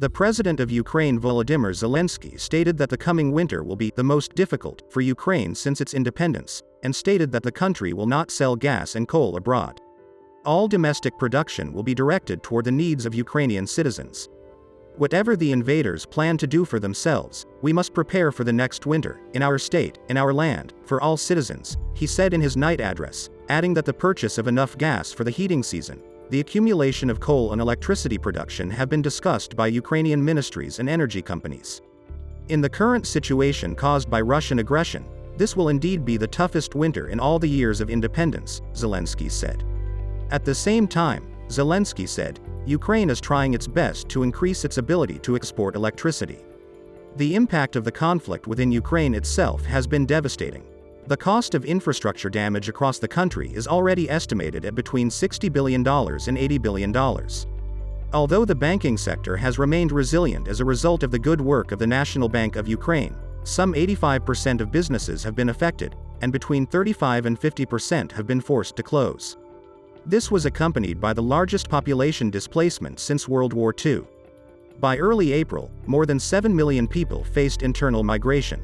The president of Ukraine Volodymyr Zelensky stated that the coming winter will be the most difficult for Ukraine since its independence, and stated that the country will not sell gas and coal abroad. All domestic production will be directed toward the needs of Ukrainian citizens. Whatever the invaders plan to do for themselves, we must prepare for the next winter, in our state, in our land, for all citizens, he said in his night address, adding that the purchase of enough gas for the heating season, the accumulation of coal and electricity production have been discussed by Ukrainian ministries and energy companies. In the current situation caused by Russian aggression, this will indeed be the toughest winter in all the years of independence, Zelensky said. At the same time, Zelensky said, Ukraine is trying its best to increase its ability to export electricity. The impact of the conflict within Ukraine itself has been devastating. The cost of infrastructure damage across the country is already estimated at between $60 billion and $80 billion. Although the banking sector has remained resilient as a result of the good work of the National Bank of Ukraine, some 85% of businesses have been affected, and between 35 and 50% have been forced to close. This was accompanied by the largest population displacement since World War II. By early April, more than 7 million people faced internal migration.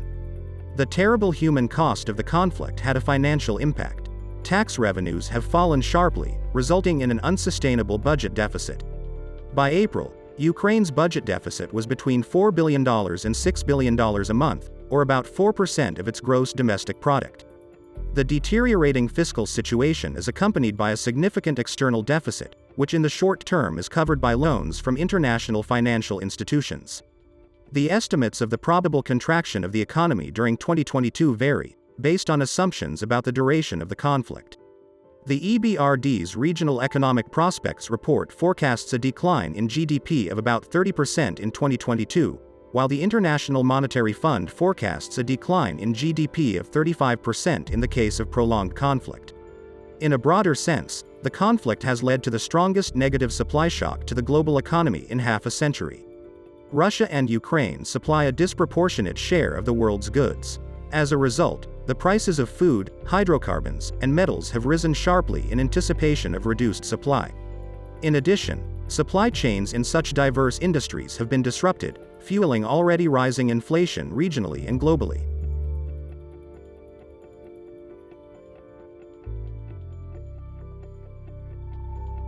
The terrible human cost of the conflict had a financial impact. Tax revenues have fallen sharply, resulting in an unsustainable budget deficit. By April, Ukraine's budget deficit was between $4 billion and $6 billion a month, or about 4% of its gross domestic product. The deteriorating fiscal situation is accompanied by a significant external deficit, which in the short term is covered by loans from international financial institutions. The estimates of the probable contraction of the economy during 2022 vary, based on assumptions about the duration of the conflict. The EBRD's Regional Economic Prospects Report forecasts a decline in GDP of about 30% in 2022, while the International Monetary Fund forecasts a decline in GDP of 35% in the case of prolonged conflict. In a broader sense, the conflict has led to the strongest negative supply shock to the global economy in half a century. Russia and Ukraine supply a disproportionate share of the world's goods. As a result, the prices of food, hydrocarbons, and metals have risen sharply in anticipation of reduced supply. In addition, supply chains in such diverse industries have been disrupted, fueling already rising inflation regionally and globally.